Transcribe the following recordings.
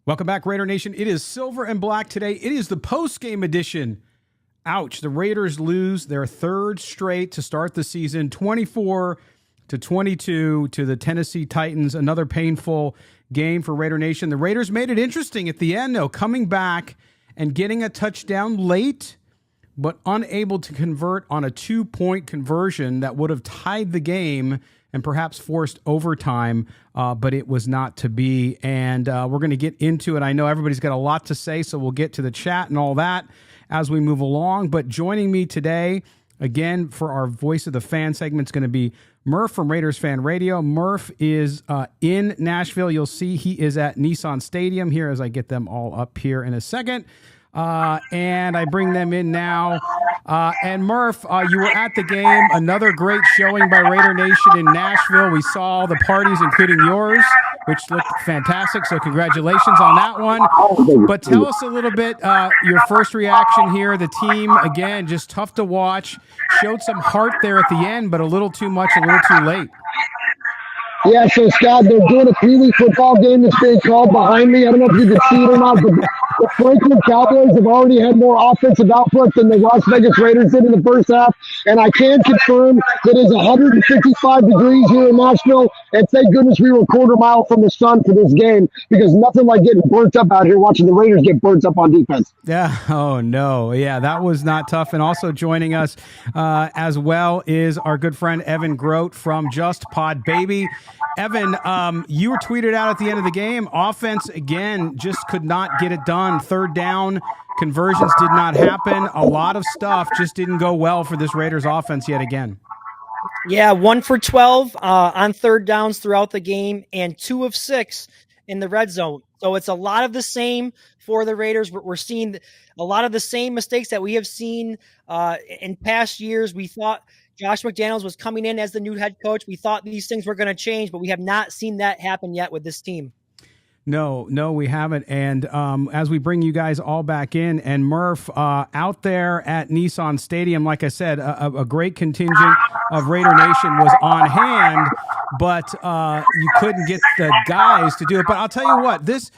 Welcome back, Raider Nation. It is silver and black today. It is the post-game edition. Ouch. The Raiders lose their third straight to start the season, 24-22 to the Tennessee Titans. Another painful game for Raider Nation. The Raiders made it interesting at the end, though, coming back and getting a touchdown late, but unable to convert on a 2-point conversion that would have tied the game and perhaps forced overtime, but it was not to be. And we're going to get into it. I know everybody's got a lot to say, so we'll get to the chat and all that as we move along. But joining me today, again, for our Voice of the Fan segment, is going to be Murf from Raiders Fan Radio. Murf is in Nashville. You'll see he is at Nissan Stadium here as I get them all up here in a second. And I bring them in now. And Murf, you were at the game. Another great showing by Raider Nation in Nashville. We saw the parties, including yours, which looked fantastic. So congratulations on that one. But tell us a little bit, your first reaction here. The team, again, just tough to watch. Showed some heart there at the end, but a little too much, a little too late. Yeah, so Scott, they're doing a 3-week football game that's being called behind me. I don't know if you can see it or not, but the Franklin Cowboys have already had more offensive output than the Las Vegas Raiders did in the first half. And I can confirm that it's 155 degrees here in Nashville. And thank goodness we were a quarter mile from the sun for this game, because nothing like getting burnt up out here watching the Raiders get burnt up on defense. Yeah. Oh, no. Yeah, that was not tough. And also joining us as well is our good friend Evan Groat from Just Pod Baby. Evan, you were tweeted out at the end of the game. Offense, again, just could not get it done. Third down conversions did not happen. A lot of stuff just didn't go well for this Raiders offense yet again. Yeah, 1 for 12 on third downs throughout the game and 2 of 6 in the red zone. So it's a lot of the same for the Raiders. We're seeing a lot of the same mistakes that we have seen in past years. We thought Josh McDaniels was coming in as the new head coach. We thought these things were going to change, but we have not seen that happen yet with this team. No, we haven't. And as we bring you guys all back in, and Murf out there at Nissan Stadium, like I said, a great contingent of Raider Nation was on hand, but you couldn't get the guys to do it. But I'll tell you what, this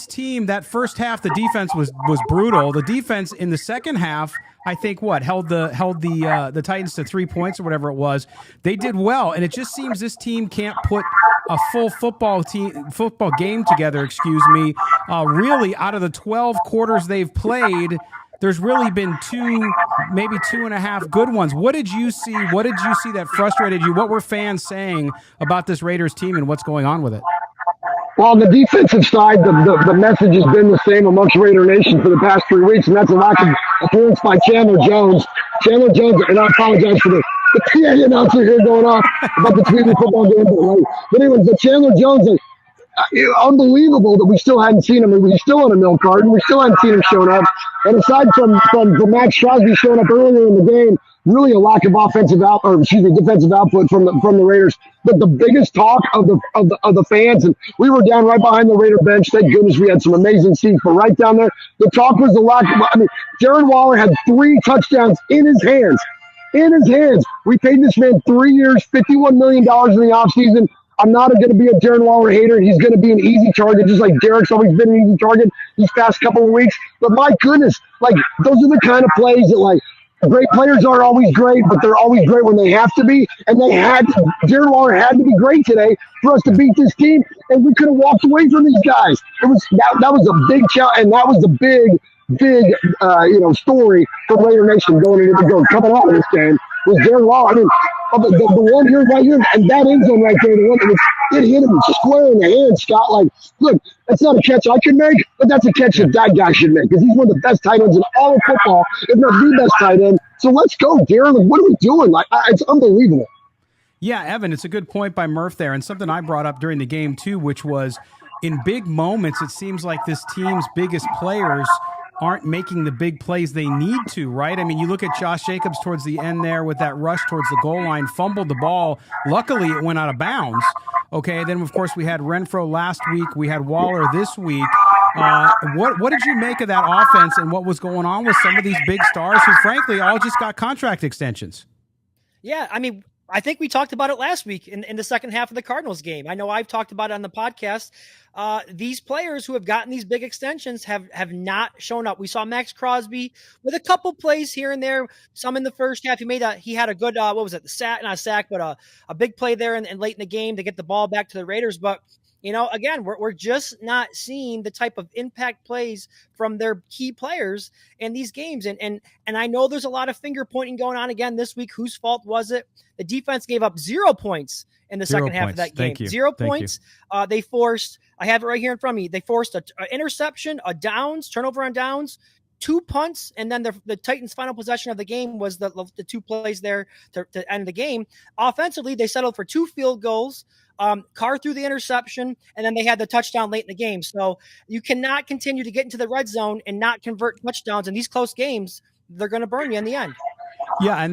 team, that first half, the defense was brutal. The defense in the second half, I think, held the Titans to 3 points or whatever it was. They did well, and it just seems this team can't put a full football game together. Really, out of the 12 quarters they've played, there's really been 2, maybe 2.5 good ones. What did you see? What did you see that frustrated you? What were fans saying about this Raiders team and what's going on with it? Well, on the defensive side, the message has been the same amongst Raider Nation for the past 3 weeks, and that's a lack of appearance by Chandler Jones. Chandler Jones, and I apologize for the PA announcer here going off about the 3-week football game. But anyways, the Chandler Jones, unbelievable that we still hadn't seen him. He's still on a milk carton. We still hadn't seen him showing up. And aside from Max Crosby showing up earlier in the game, really a lack of defensive output from the Raiders. But the biggest talk of the fans, and we were down right behind the Raider bench. Thank goodness we had some amazing seats. But right down there, the talk was the lack of. Darren Waller had 3 touchdowns in his hands. We paid this man 3 years, $51 million in the offseason. I'm not going to be a Darren Waller hater. He's going to be an easy target, just like Derek's always been an easy target these past couple of weeks. But my goodness, those are the kind of plays that, great players aren't always great, but they're always great when they have to be. And Darren Waller had to be great today for us to beat this team, and we could have walked away from these guys. That was a big challenge, and that was the big story for Raider Nation coming out of this game was Darren Waller. The one here right here, and that end zone right there, it hit him square in the hand, Scott. Look, that's not a catch I could make, but that's a catch that guy should make, because he's one of the best tight ends in all of football, if not the best tight end. So let's go, Darren. What are we doing? It's unbelievable. Yeah, Evan, it's a good point by Murf there, and something I brought up during the game too, which was in big moments, it seems like this team's biggest players aren't making the big plays they need to, right? You look at Josh Jacobs towards the end there with that rush towards the goal line, fumbled the ball. Luckily, it went out of bounds. Okay, then, of course, we had Renfro last week. We had Waller this week. What did you make of that offense and what was going on with some of these big stars who, frankly, all just got contract extensions? Yeah, I think we talked about it last week in the second half of the Cardinals game. I know I've talked about it on the podcast. these players who have gotten these big extensions have not shown up. We saw Max Crosby with a couple plays here and there, some in the first half. He had a good, not a sack, but a big play there and late in the game to get the ball back to the Raiders. But again, we're just not seeing the type of impact plays from their key players in these games. And I know there's a lot of finger pointing going on again this week. Whose fault was it? The defense gave up 0 points in the second half of that game. 0 points. They forced, I have it right here in front of me. They forced an interception, a turnover on downs, 2 punts, and then the Titans' final possession of the game was the 2 plays there to end the game. Offensively, they settled for 2 field goals. Carr threw the interception, and then they had the touchdown late in the game. So you cannot continue to get into the red zone and not convert touchdowns in these close games. They're going to burn you in the end. Yeah,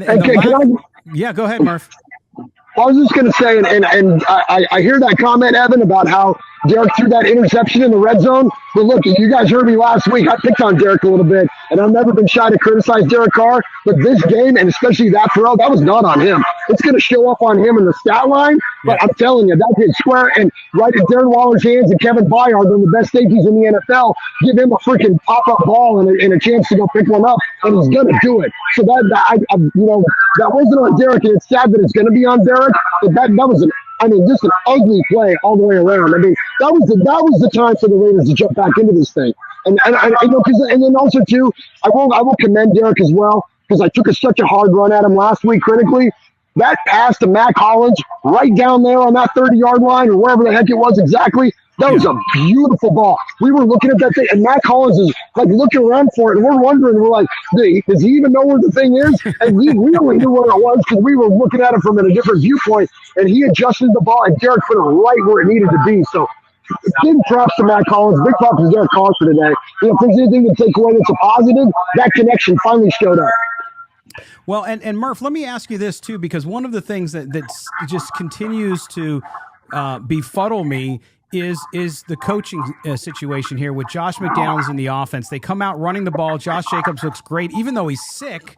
Yeah, go ahead, Murf. I was just going to say, and I hear that comment, Evan, about how Derek threw that interception in the red zone. But look, you guys heard me last week. I picked on Derek a little bit, and I've never been shy to criticize Derek Carr. But this game, and especially that throw, that was not on him. It's going to show up on him in the stat line. But I'm telling you, that hit square and right in Darren Waller's hands, and Kevin Byard, one of the best safeties in the NFL, give him a freaking pop-up ball and a chance to go pick one up, and he's going to do it. So that wasn't on Derek, and it's sad that it's going to be on Derek. But that was just an ugly play all the way around. I mean, that was the time for the Raiders to jump back into this thing. And then also too, I will commend Derek as well, because I took such a hard run at him last week critically. That pass to Mac Hollins right down there on that 30-yard line or wherever the heck it was exactly, that was a beautiful ball. We were looking at that thing, and Mac Hollins is like looking around for it, and we're wondering, we're like, does he even know where the thing is? And we really knew where it was because we were looking at it from a different viewpoint, and he adjusted the ball, and Derek put it right where it needed to be. So big props to Mac Hollins, big props to Derek Carr for today. If there's anything to take away that's a positive, that connection finally showed up. Well, and Murph, let me ask you this too, because one of the things that just continues to befuddle me is the coaching situation here with Josh McDaniels in the offense. They come out running the ball. Josh Jacobs looks great, even though he's sick.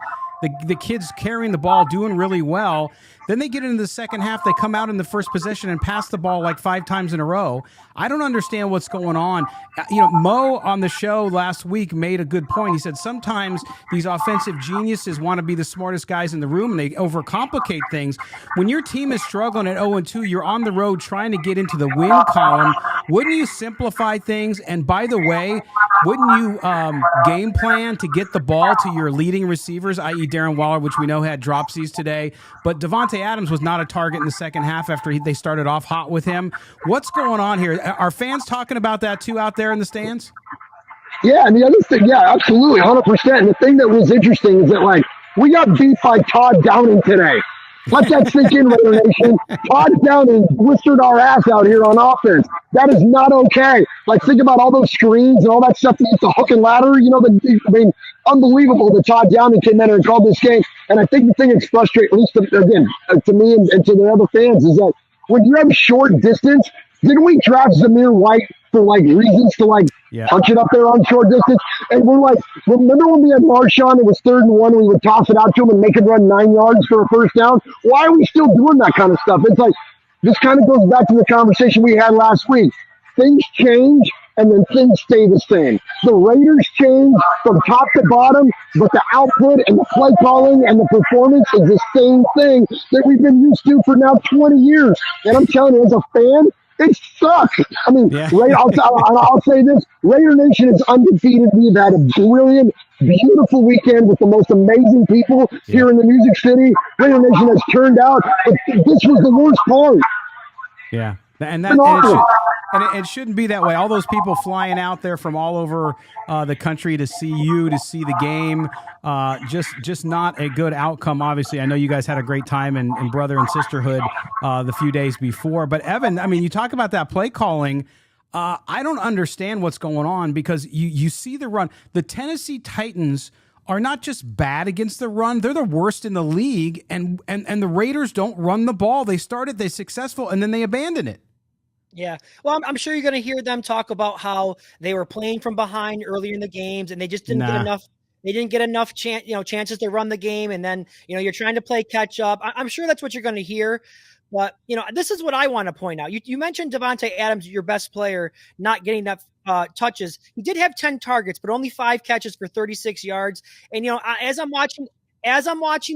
The kid's carrying the ball, doing really well. Then they get into the second half. They come out in the first possession and pass the ball like 5 times in a row. I don't understand what's going on. Mo on the show last week made a good point. He said sometimes these offensive geniuses want to be the smartest guys in the room and they overcomplicate things. When your team is struggling at 0-2, you're on the road trying to get into the win column. Wouldn't you simplify things? And by the way, wouldn't you game plan to get the ball to your leading receivers, i.e. Darren Waller, which we know had dropsies today, but Devontae Adams was not a target in the second half after they started off hot with him. What's going on here? Are fans talking about that too out there in the stands? Yeah, and the other thing, yeah, absolutely, 100%. And the thing that was interesting is that, we got beat by Todd Downing today. Let that sink in, Raider Nation. Todd Downing blistered our ass out here on offense. That is not okay. Think about all those screens and all that stuff to get the hook and ladder. Unbelievable that Todd Downing came in and called this game. And I think the thing that's frustrating, at least to me and to the other fans, is that when you have short distance, didn't we draft Zamir White for reasons to punch it up there on short distance? And we're remember when we had Marshawn, it was 3rd and 1, we would toss it out to him and make him run 9 yards for a first down? Why are we still doing that kind of stuff? It's this kind of goes back to the conversation we had last week. Things change and then things stay the same. The Raiders change from top to bottom, but the output and the play calling and the performance is the same thing that we've been used to for now 20 years. And I'm telling you, as a fan, it sucks. I mean, yeah. I'll say this. Raider Nation is undefeated. We've had a brilliant, beautiful weekend with the most amazing people here in the Music City. Raider Nation has turned out, but this was the worst part. Yeah. And it shouldn't be that way. All those people flying out there from all over the country to see you, to see the game, just not a good outcome. Obviously, I know you guys had a great time in brother and sisterhood the few days before. But Evan, I mean, you talk about that play calling. I don't understand what's going on because you see the run. The Tennessee Titans are not just bad against the run; they're the worst in the league. And the Raiders don't run the ball. They started, they're successful, and then they abandon it. Yeah. Well, I'm sure you're going to hear them talk about how they were playing from behind earlier in the games and they just didn't get enough. They didn't get enough chances to run the game, and then you're trying to play catch up. I'm sure that's what you're going to hear. But this is what I want to point out. You mentioned Davante Adams, your best player, not getting enough touches. He did have 10 targets, but only 5 catches for 36 yards. And as I'm watching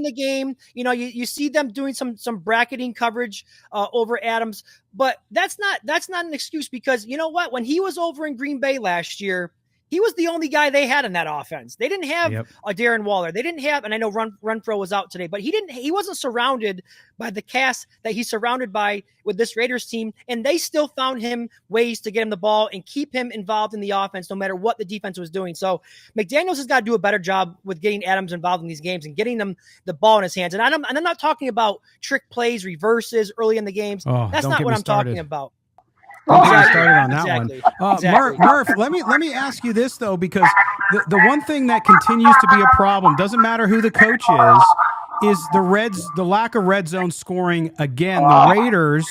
the game, you see them doing some bracketing coverage over Adams, but that's not an excuse, because you know what? When he was over in Green Bay last year, he was the only guy they had in that offense. They didn't have a Darren Waller. They didn't have, and I know Renfro was out today, but he wasn't surrounded by the cast that he's surrounded by with this Raiders team, and they still found him ways to get him the ball and keep him involved in the offense no matter what the defense was doing. So McDaniels has got to do a better job with getting Adams involved in these games and getting them the ball in his hands. And I'm not talking about trick plays, reverses early in the games. That's not what I'm talking about. Started on that one. Murf, let me ask you this though, because the one thing that continues to be a problem, doesn't matter who the coach is the lack of red zone scoring. Again, the Raiders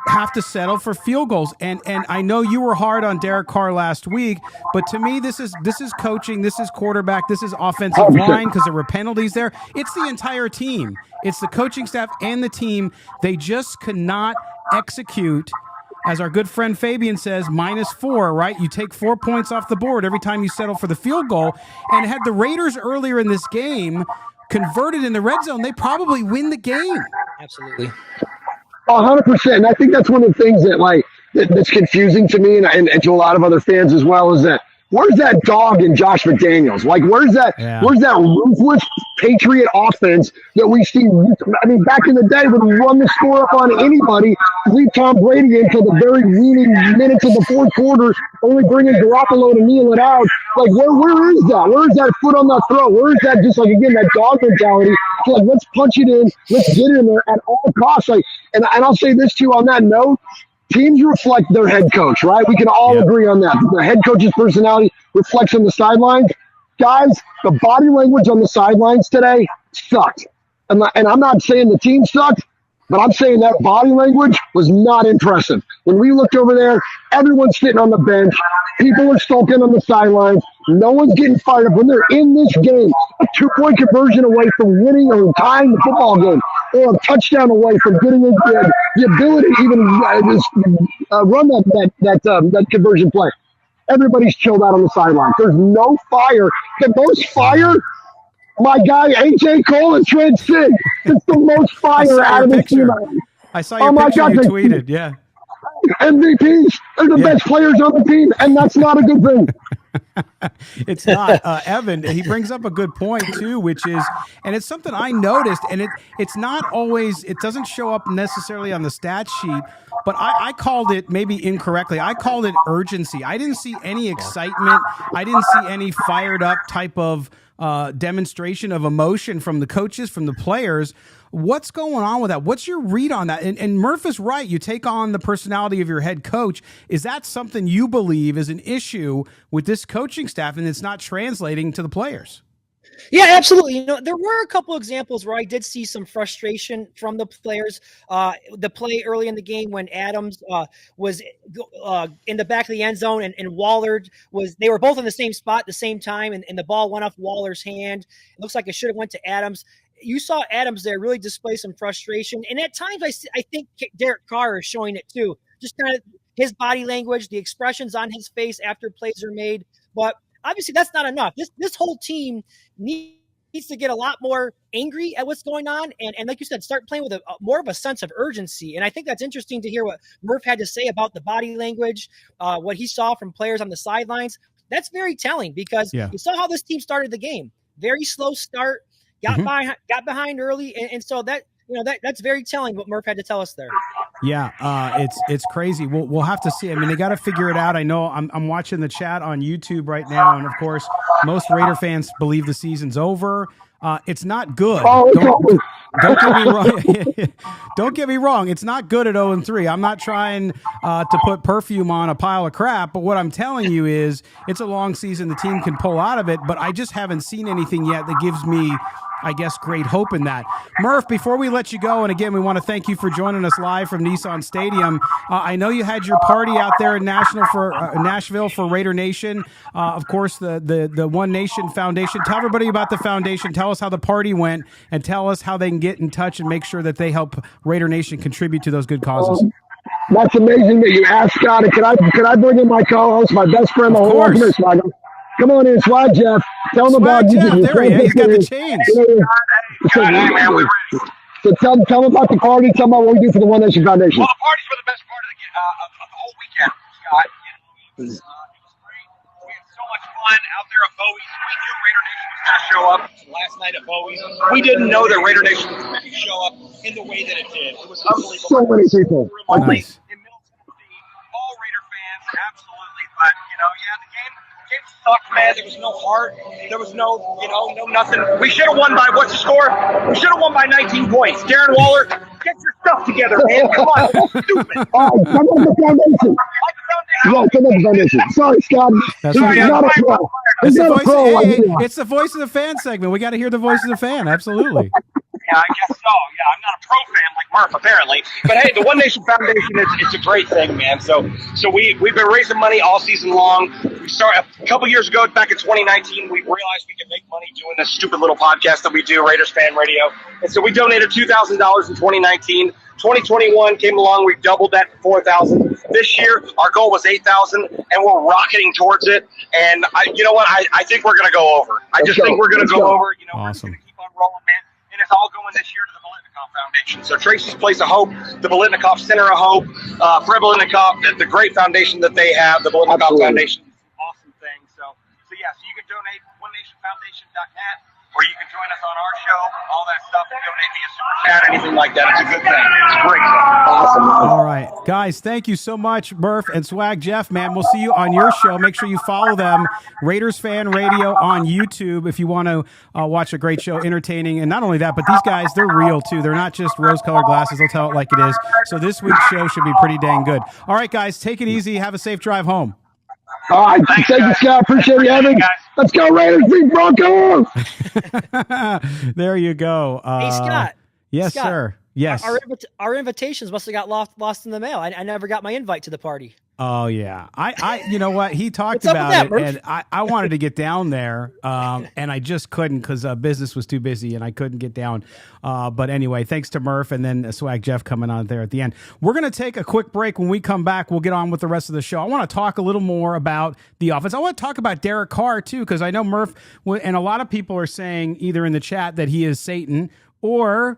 have to settle for field goals, and I know you were hard on Derek Carr last week, but to me this is coaching, this is quarterback, this is offensive line, because there were penalties there. It's the entire team. It's the coaching staff and the team. They just cannot execute. As our good friend Fabian says, -4, right? You take 4 points off the board every time you settle for the field goal. And had the Raiders earlier in this game converted in the red zone, they probably win the game. Absolutely. 100%. And I think that's one of the things that's confusing to me and to a lot of other fans as well, is that where's that dog in Josh McDaniels? Where's that ruthless Patriot offense that we see? I mean, back in the day when we run the score up on anybody, leave Tom Brady until the very leading minutes of the fourth quarter, only bringing Garoppolo to kneel it out. Where is that? Where is that foot on the throat? Where is that again, that dog mentality? Let's punch it in. Let's get in there at all costs. And I'll say this too on that note. Teams reflect their head coach, right? We can all agree on that. The head coach's personality reflects on the sidelines. Guys, the body language on the sidelines today sucked. And I'm not saying the team sucked, but I'm saying that body language was not impressive. When we looked over there, everyone's sitting on the bench. People are sulking on the sidelines. No one's getting fired up. When they're in this game, a 2-point conversion away from winning or tying the football game, or a touchdown away from getting the ability to even run that conversion play. Everybody's chilled out on the sidelines. There's no fire. The most fire, my guy AJ Cole and Trent Sig. It's the most fire out of the team. I saw your picture you tweeted. Yeah. MVPs. They're the best players on the team, and that's not a good thing. It's not. Evan, he brings up a good point too, which is, and it's something I noticed, and it's not always, it doesn't show up necessarily on the stat sheet, but I called it, maybe incorrectly, I called it urgency. I didn't see any excitement. I didn't see any fired up type of demonstration of emotion from the coaches, from the players. What's going on with that? What's your read on that? And Murf is right. You take on the personality of your head coach. Is that something you believe is an issue with this coaching staff and it's not translating to the players? Yeah, absolutely. There were a couple examples where I did see some frustration from the players. The play early in the game when Adams was in the back of the end zone and Waller they were both in the same spot at the same time, and the ball went off Waller's hand. It looks like it should have went to Adams. You saw Adams there really display some frustration. And at times I think Derek Carr is showing it too. Just kind of his body language, the expressions on his face after plays are made. But obviously that's not enough. This whole team needs to get a lot more angry at what's going on. And like you said, start playing with more of a sense of urgency. And I think that's interesting to hear what Murf had to say about the body language, what he saw from players on the sidelines. That's very telling because you saw how this team started the game. Very slow start. Got behind early, and so that's very telling what Murf had to tell us there. Yeah, it's crazy. We'll have to see. I mean, they got to figure it out. I know I'm watching the chat on YouTube right now, and of course, most Raider fans believe the season's over. It's not good. Don't get me wrong. Don't get me wrong. It's not good at 0-3. I'm not trying to put perfume on a pile of crap, but what I'm telling you is it's a long season. The team can pull out of it, but I just haven't seen anything yet that gives me I guess, great hope in that. Murf, before we let you go, and again, we want to thank you for joining us live from Nissan Stadium. I know you had your party out there in Nashville for Raider Nation. Of course, the One Nation Foundation. Tell everybody about the foundation. Tell us how the party went, and tell us how they can get in touch and make sure that they help Raider Nation contribute to those good causes. That's amazing that you asked, Scott. And can I bring in my co-host, my best friend, the whole ultimate Swag? Come on in, Swag Jeff. Tell them about Jeff. you. There he is. He's got the chains. So tell them about the party. Tell them about what we do for the One Nation Foundation. Well, the parties were the best part of the whole weekend, Scott. It was great. We had so much fun out there at Bowie's. We knew Raider Nation was going to show up last night at Bowie's. We didn't know that Raider Nation was going to show up in the way that it did. It was unbelievable. So many people. Nice. In Middle Tennessee, all Raider fans, absolutely. But, the game sucked, man. There was no heart. There was no nothing. We should have won by, what's the score? We should have won by 19 points. Darren Waller, get your stuff together, man. Come on. That's stupid. All right, come on the foundation. Right, come on the foundation. Sorry, Scott. That's He's right. not a pro. He's not a pro. It's the voice of the fan segment. We got to hear the voice of the fan. Absolutely. Yeah, I guess so. Yeah, I'm not a pro fan like Murf, apparently. But hey, the One Nation Foundation it's a great thing, man. So we've been raising money all season long. We started a couple years ago, back in 2019. We realized we could make money doing this stupid little podcast that we do, Raiders Fan Radio. And so we donated $2,000 in 2019. 2021 came along. We doubled that to $4,000. This year, our goal was $8,000, and we're rocketing towards it. And I think we're going to go over. I just think we're going to go over. Awesome. We're going to keep on rolling, man. And it's all going this year to the Bolitnikoff Foundation. So Tracy's Place of Hope, the Bolitnikoff Center of Hope, Fred Bolitnikoff, the great foundation that they have, the Bolitnikoff Foundation, awesome thing. So you can donate OneNationFoundation.net, or you can join us on our show, all that stuff, and donate via Super Chat, anything like that. It's a good thing. It's a great thing. Awesome. All right, guys, thank you so much, Murf and Swag Jeff, man. We'll see you on your show. Make sure you follow them, Raiders Fan Radio on YouTube, if you want to watch a great show, entertaining. And not only that, but these guys, they're real, too. They're not just rose-colored glasses. They'll tell it like it is. So this week's show should be pretty dang good. All right, guys, take it easy. Have a safe drive home. All right, thank you, Scott. Appreciate you having. Let's go, Raiders. Beat Broncos. There you go. Hey, Scott. Yes, Scott, sir. Yes. Our invitations must have got lost in the mail. I never got my invite to the party. Oh yeah, I you know what, he talked What's up about with it, that, and I wanted to get down there, and I just couldn't because business was too busy, and I couldn't get down. But anyway, thanks to Murf and then Swag Jeff coming on there at the end. We're gonna take a quick break. When we come back, we'll get on with the rest of the show. I want to talk a little more about the offense. I want to talk about Derek Carr too, because I know Murf and a lot of people are saying either in the chat that he is Satan or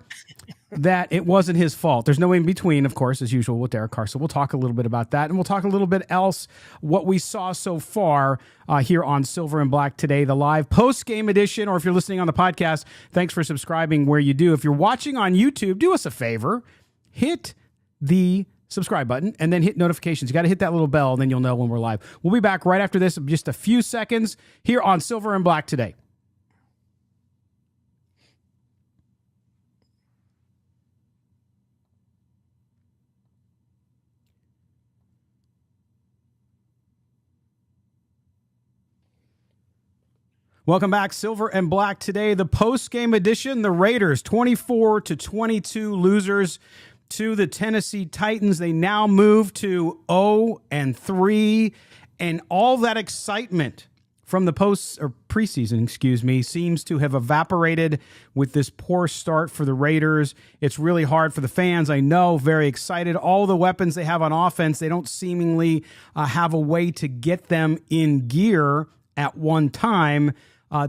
that it wasn't his fault. There's no in between, of course, as usual with Derek Carr. So we'll talk a little bit about that, and we'll talk a little bit else what we saw so far here on Silver and Black Today, the live post-game edition, or if you're listening on the podcast, thanks for subscribing where you do. If you're watching on YouTube, do us a favor, hit the subscribe button and then hit notifications. You got to hit that little bell, and then you'll know when we're live. We'll be back right after this in just a few seconds here on Silver and Black Today. Welcome back, Silver and Black Today, the post-game edition. The Raiders, 24-22 losers to the Tennessee Titans. They now move to 0-3, and all that excitement from the preseason, seems to have evaporated with this poor start for the Raiders. It's really hard for the fans, I know, very excited. All the weapons they have on offense, they don't seemingly have a way to get them in gear at one time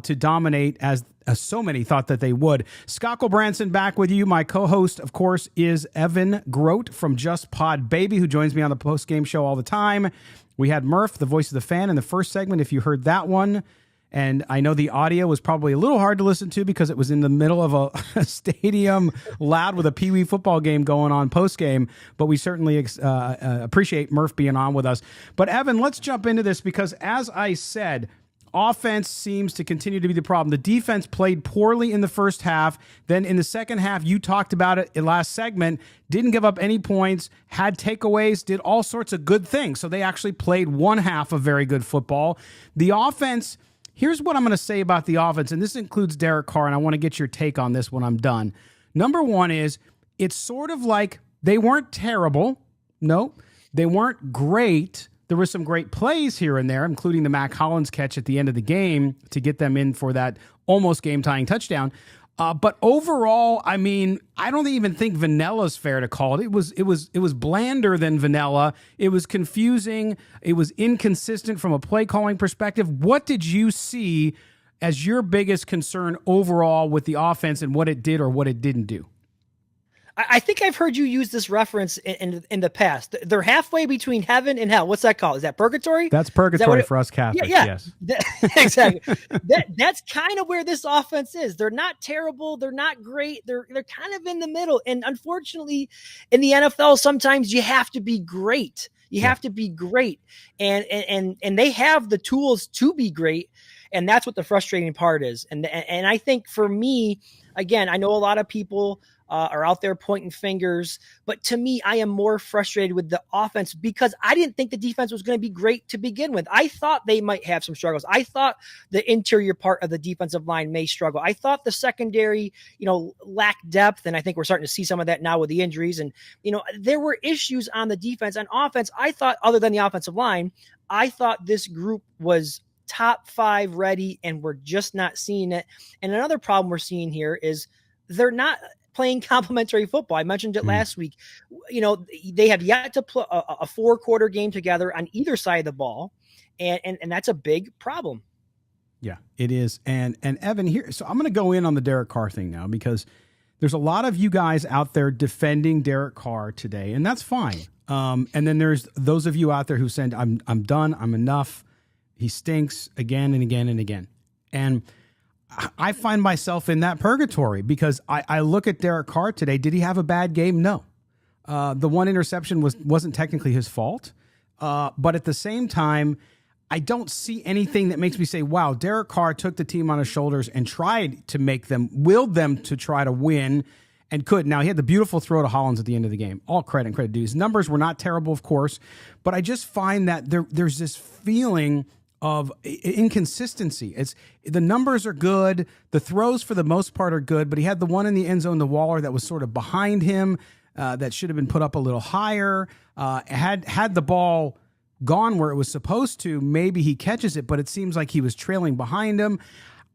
to dominate as so many thought that they would. Scott Gulbransen back with you. My co-host, of course, is Evan Groat from Just Pod Baby, who joins me on the post-game show all the time. We had Murf, the voice of the fan, in the first segment, if you heard that one. And I know the audio was probably a little hard to listen to because it was in the middle of a stadium loud with a Pee Wee football game going on post-game. But we certainly appreciate Murf being on with us. But Evan, let's jump into this because, as I said, offense seems to continue to be the problem. The defense played poorly in the first half. Then in the second half, you talked about it in last segment, didn't give up any points, had takeaways, did all sorts of good things. So they actually played one half of very good football. The offense Here's what I'm going to say about the offense, and this includes Derek Carr, and I want to get your take on this when I'm done. Number one is it's sort of like they weren't terrible. No, they weren't great. There were some great plays here and there, including the Mac Hollins catch at the end of the game to get them in for that almost game-tying touchdown. But overall, I mean, I don't even think vanilla's fair to call it. It was blander than vanilla. It was confusing. It was inconsistent from a play calling perspective. What did you see as your biggest concern overall with the offense and what it did or what it didn't do? I think I've heard you use this reference in the past. They're halfway between heaven and hell. What's that called? Is that purgatory? That's purgatory for us Catholics. Yeah. Yes, Exactly. That's kind of where this offense is. They're not terrible. They're not great. They're kind of in the middle. And unfortunately, in the NFL, sometimes you have to be great. You have to be great, and they have the tools to be great. And that's what the frustrating part is. And I think for me, again, I know a lot of people are out there pointing fingers, but to me, I am more frustrated with the offense because I didn't think the defense was going to be great to begin with. I thought they might have some struggles. I thought the interior part of the defensive line may struggle. I thought the secondary, lacked depth, and I think we're starting to see some of that now with the injuries. And, there were issues on the defense. On offense, I thought, other than the offensive line, I thought this group was top 5 ready, and we're just not seeing it. And another problem we're seeing here is they're not playing complementary football. I mentioned it last week. They have yet to play a 4-quarter game together on either side of the ball, and that's a big problem. Yeah, it is. And Evan, here, so I'm going to go in on the Derek Carr thing now because there's a lot of you guys out there defending Derek Carr today, and that's fine. And then there's those of you out there who said, I'm done, I'm enough. He stinks again and again and again. And I find myself in that purgatory because I look at Derek Carr today. Did he have a bad game? No. The one interception wasn't technically his fault. But at the same time, I don't see anything that makes me say, wow, Derek Carr took the team on his shoulders and tried to willed them to try to win and could. Now, he had the beautiful throw to Hollins at the end of the game. All credit due. His numbers were not terrible, of course, but I just find that there's this feeling of inconsistency. It's the numbers are good. The throws for the most part are good, but he had the one in the end zone to Waller that was sort of behind him that should have been put up a little higher. Had the ball gone where it was supposed to, maybe he catches it, but it seems like he was trailing behind him.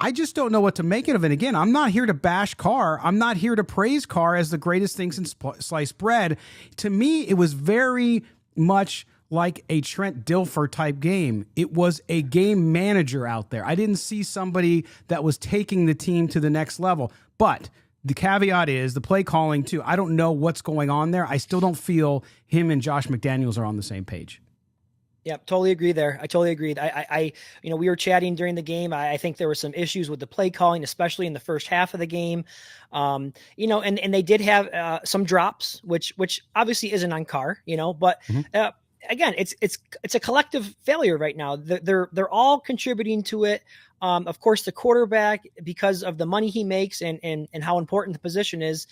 I just don't know what to make it of it. Again, I'm not here to bash Carr. I'm not here to praise Carr as the greatest thing since sliced bread. To me, it was very much like a Trent Dilfer type game. It was a game manager out there. I didn't see somebody that was taking the team to the next level. But the caveat is the play calling too. I don't know what's going on there. I still don't feel him and Josh McDaniels are on the same page. Yeah, totally agree there. I totally agreed. We were chatting during the game. I think there were some issues with the play calling, especially in the first half of the game. And they did have some drops, which obviously isn't on Carr, but again, it's a collective failure right now. They're all contributing to it. Of course, the quarterback, because of the money he makes and how important the position is,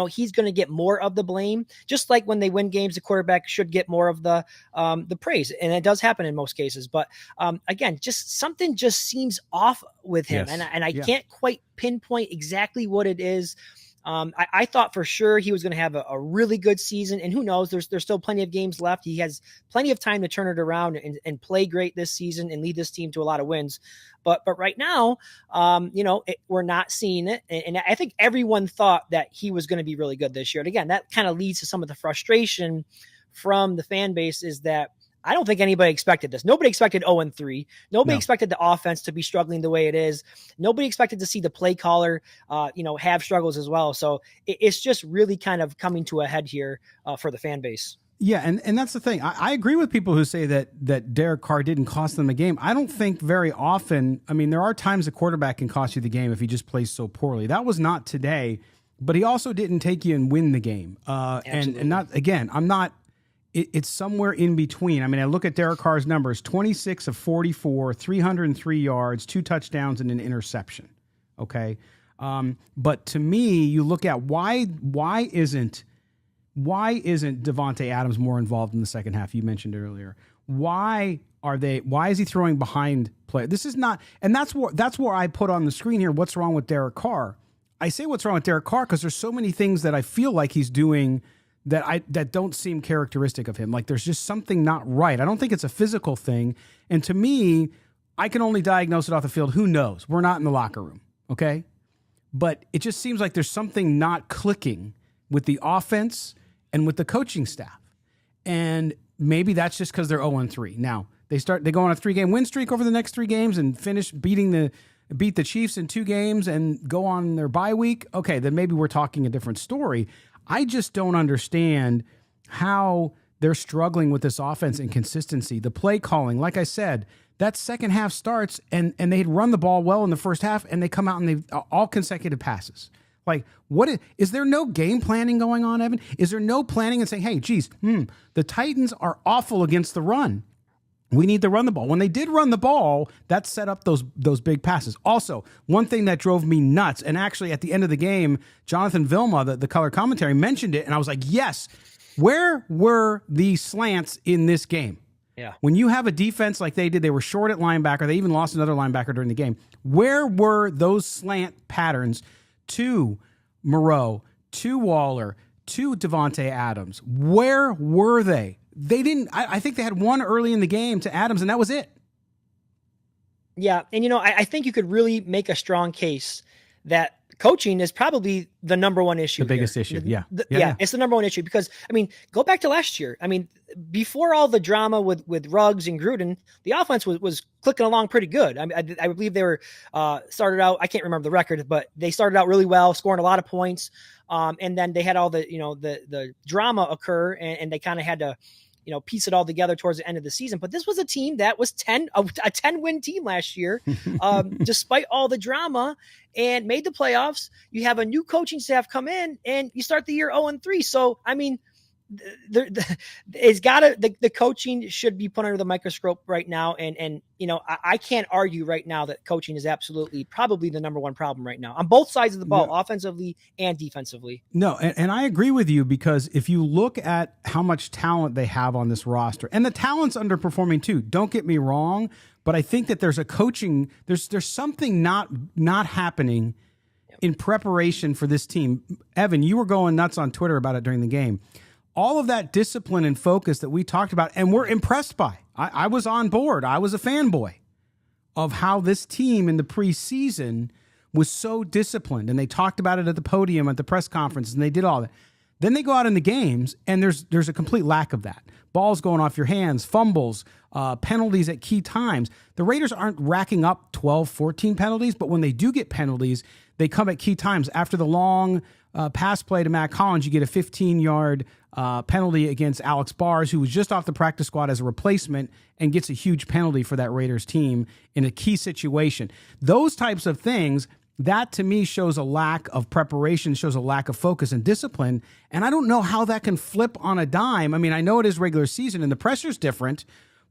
he's going to get more of the blame. Just like when they win games, the quarterback should get more of the praise, and it does happen in most cases. But again, just something just seems off with him, yes. and I can't quite pinpoint exactly what it is. I thought for sure he was going to have a really good season, and who knows, there's still plenty of games left. He has plenty of time to turn it around and play great this season and lead this team to a lot of wins. But right now, we're not seeing it. And I think everyone thought that he was going to be really good this year. And again, that kind of leads to some of the frustration from the fan base is that I don't think anybody expected this. Nobody expected 0-3. Nobody expected the offense to be struggling the way it is. Nobody expected to see the play caller, have struggles as well. So it's just really kind of coming to a head here for the fan base. Yeah, and that's the thing. I agree with people who say that Derek Carr didn't cost them a game. I don't think very often. I mean, there are times a quarterback can cost you the game if he just plays so poorly. That was not today, but he also didn't take you and win the game. And not again. I'm not. It's somewhere in between. I mean, I look at Derek Carr's numbers: 26 of 44, 303 yards, 2 touchdowns, and an interception. Okay, but to me, you look at why isn't Davante Adams more involved in the second half? You mentioned earlier. Why Why is he throwing behind play? This is not, and that's where I put on the screen here. What's wrong with Derek Carr? I say what's wrong with Derek Carr because there's so many things that I feel like he's doing that don't seem characteristic of him. Like there's just something not right. I don't think it's a physical thing. And to me, I can only diagnose it off the field. Who knows? We're not in the locker room, okay? But it just seems like there's something not clicking with the offense and with the coaching staff. And maybe that's just because they're 0-3. Now, they go on a 3-game win streak over the next 3 games and beat the Chiefs in 2 games and go on their bye week. Okay, then maybe we're talking a different story. I just don't understand how they're struggling with this offense and consistency. The play calling, like I said, that second half starts and they had run the ball well in the first half and they come out and they've all consecutive passes. Like, is there no game planning going on, Evan? Is there no planning and saying, hey, geez, the Titans are awful against the run. We need to run the ball. When they did run the ball, that set up those big passes. Also, one thing that drove me nuts, and actually at the end of the game, Jonathan Vilma, the color commentary, mentioned it, and I was like, yes, where were the slants in this game? Yeah. When you have a defense like they did, they were short at linebacker. They even lost another linebacker during the game. Where were those slant patterns to Moreau, to Waller, to Devontae Adams? Where were they? They didn't. I think they had one early in the game to Adams, and that was it. Yeah, and I think you could really make a strong case that coaching is probably the number one issue. The biggest issue, yeah. It's the number one issue because, go back to last year. Before all the drama with Ruggs and Gruden, the offense was clicking along pretty good. I believe they were started out, I can't remember the record, but they started out really well, scoring a lot of points. And then they had all the drama occur and they kind of had to, piece it all together towards the end of the season. But this was a team that was a 10-win team last year, despite all the drama, and made the playoffs. You have a new coaching staff come in, and you start the year 0-3. So, the coaching should be put under the microscope right now. And I can't argue right now that coaching is absolutely probably the number one problem right now on both sides of the ball, offensively and defensively. No, and I agree with you because if you look at how much talent they have on this roster, and the talent's underperforming too, don't get me wrong, but I think that there's there's something not happening in preparation for this team. Evan, you were going nuts on Twitter about it during the game. All of that discipline and focus that we talked about and we're impressed by. I was on board. I was a fanboy of how this team in the preseason was so disciplined. And they talked about it at the podium, at the press conference, and they did all that. Then they go out in the games, and there's a complete lack of that. Balls going off your hands, fumbles, penalties at key times. The Raiders aren't racking up 12, 14 penalties, but when they do get penalties, they come at key times. After the long pass play to Matt Collins, you get a 15-yard penalty against Alex Bars, who was just off the practice squad as a replacement and gets a huge penalty for that Raiders team in a key situation. Those types of things, that to me shows a lack of preparation, shows a lack of focus and discipline. And I don't know how that can flip on a dime. I know it is regular season and the pressure's different,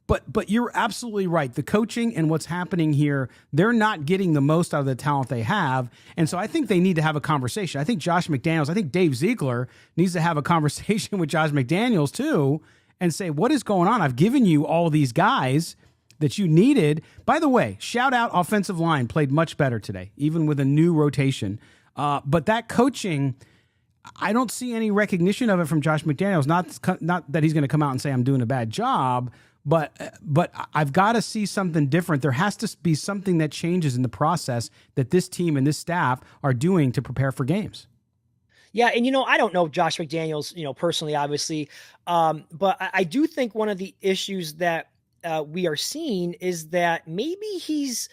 but you're absolutely right. The coaching and what's happening here, they're not getting the most out of the talent they have. And so I think they need to have a conversation. I think Josh McDaniels, I think Dave Ziegler needs to have a conversation with Josh McDaniels too and say, what is going on? I've given you all these guys that you needed. By the way, shout out offensive line, played much better today, even with a new rotation. But that coaching, I don't see any recognition of it from Josh McDaniels. Not that he's going to come out and say I'm doing a bad job, but I've got to see something different. There has to be something that changes in the process that this team and this staff are doing to prepare for games. Yeah, and I don't know Josh McDaniels, personally, obviously, but I do think one of the issues that we are seeing is that maybe he's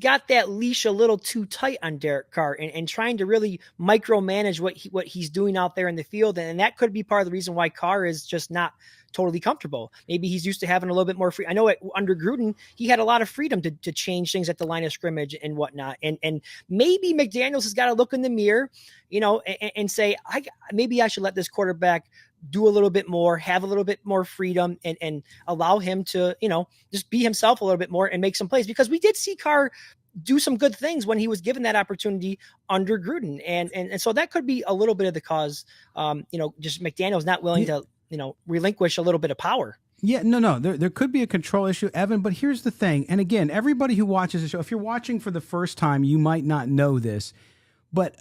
got that leash a little too tight on Derek Carr and trying to really micromanage what he's doing out there in the field. And that could be part of the reason why Carr is just not totally comfortable. Maybe he's used to having a little bit more free. I know under Gruden, he had a lot of freedom to change things at the line of scrimmage and whatnot. And maybe McDaniels has got to look in the mirror, and say, maybe I should let this quarterback do a little bit more, have a little bit more freedom and allow him to, just be himself a little bit more and make some plays, because we did see Carr do some good things when he was given that opportunity under Gruden. And so that could be a little bit of the cause, just McDaniel's not willing to, relinquish a little bit of power. Yeah, no. There could be a control issue, Evan, but here's the thing. And again, everybody who watches the show, if you're watching for the first time, you might not know this, but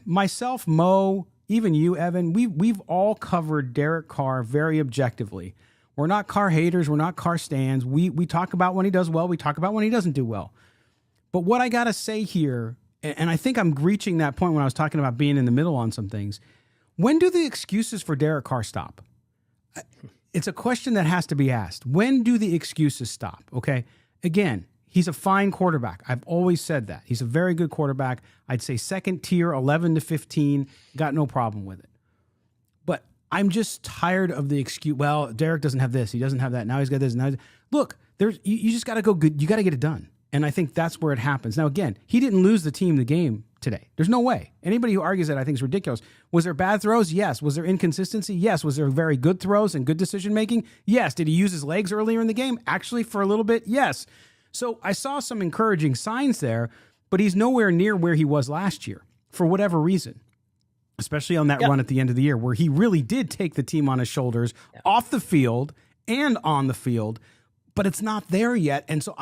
myself, Mo, even you, Evan, we've all covered Derek Carr very objectively. We're not Carr haters. We're not Carr stands. We talk about when he does well. We talk about when he doesn't do well. But what I got to say here, and I think I'm reaching that point when I was talking about being in the middle on some things, when do the excuses for Derek Carr stop? It's a question that has to be asked. When do the excuses stop? Okay. Again, he's a fine quarterback. I've always said that. He's a very good quarterback. I'd say second tier, 11 to 15, got no problem with it. But I'm just tired of the excuse. Well, Derek doesn't have this. He doesn't have that. Now he's got this. Look, you just got to go good. You got to get it done. And I think that's where it happens. Now, again, he didn't lose the team the game today. There's no way. Anybody who argues that, I think, is ridiculous. Was there bad throws? Yes. Was there inconsistency? Yes. Was there very good throws and good decision-making? Yes. Did he use his legs earlier in the game? Actually, for a little bit? Yes. So I saw some encouraging signs there, but he's nowhere near where he was last year for whatever reason, especially on that run at the end of the year where he really did take the team on his shoulders off the field and on the field, but it's not there yet. And so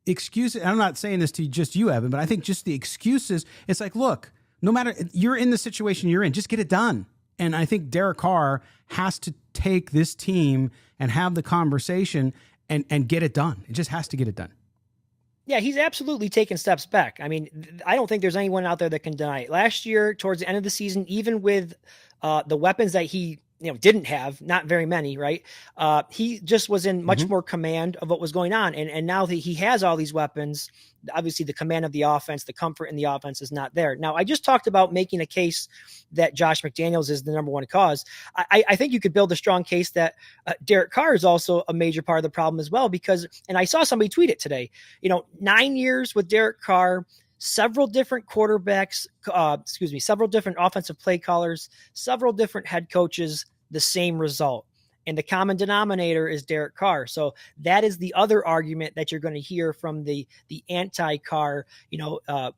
excuses, I'm not saying this to just you, Evan, but I think just the excuses, it's like, look, no matter, you're in the situation you're in, just get it done. And I think Derek Carr has to take this team and have the conversation and get it done. It just has to get it done. Yeah, he's absolutely taken steps back. I mean, I don't think there's anyone out there that can deny it. Last year, towards the end of the season, even with the weapons that he didn't have, not very many, right? He just was in much more command of what was going on. And now that he has all these weapons, obviously the command of the offense, the comfort in the offense is not there. Now, I just talked about making a case that Josh McDaniels is the number one cause. I think you could build a strong case that Derek Carr is also a major part of the problem as well, because, and I saw somebody tweet it today, 9 years with Derek Carr, several different quarterbacks, several different offensive play callers, several different head coaches, the same result. And the common denominator is Derek Carr. So that is the other argument that you're going to hear from the anti-Carr,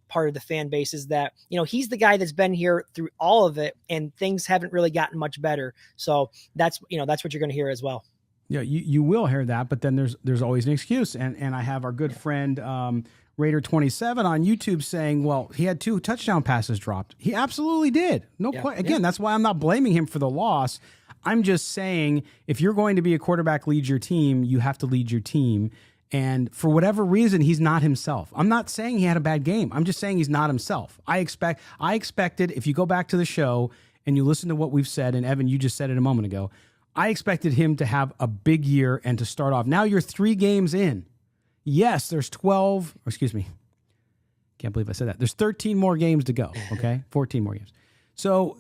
part of the fan base, is that, he's the guy that's been here through all of it and things haven't really gotten much better. So that's what you're going to hear as well. Yeah, you will hear that, but then there's always an excuse. And I have our good friend, Raider 27 on YouTube saying, well, he had 2 touchdown passes dropped. He absolutely did. Again, that's why I'm not blaming him for the loss. I'm just saying, if you're going to be a quarterback, lead your team, you have to lead your team. And for whatever reason, he's not himself. I'm not saying he had a bad game. I'm just saying he's not himself. I expected, if you go back to the show and you listen to what we've said, and Evan, you just said it a moment ago, I expected him to have a big year and to start off. Now you're 3 games in. Yes, there's 12, can't believe I said that. There's 13 more games to go, okay? 14 more games. So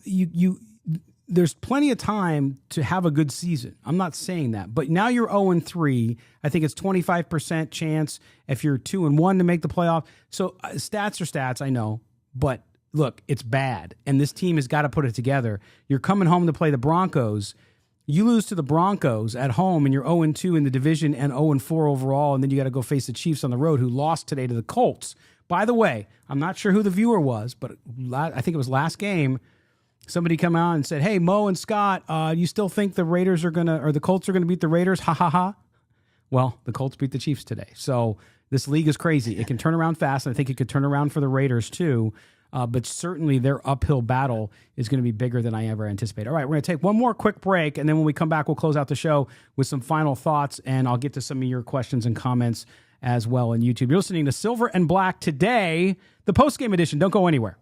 there's plenty of time to have a good season. I'm not saying that. But now you're 0-3. I think it's 25% chance if you're 2-1 to make the playoff. So stats are stats, I know. But look, it's bad. And this team has got to put it together. You're coming home to play the Broncos. You lose to the Broncos at home and you're 0-2 in the division and 0-4 overall, and then you got to go face the Chiefs on the road, who lost today to the Colts. By the way, I'm not sure who the viewer was, but I think it was last game, somebody come out and said, hey, Mo and Scott, you still think the Raiders are the Colts are going to beat the Raiders? Ha, ha, ha. Well, the Colts beat the Chiefs today. So this league is crazy. It can turn around fast, and I think it could turn around for the Raiders too. But certainly their uphill battle is going to be bigger than I ever anticipated. All right, we're going to take one more quick break, and then when we come back, we'll close out the show with some final thoughts, and I'll get to some of your questions and comments as well on YouTube. You're listening to Silver and Black today, the postgame edition. Don't go anywhere.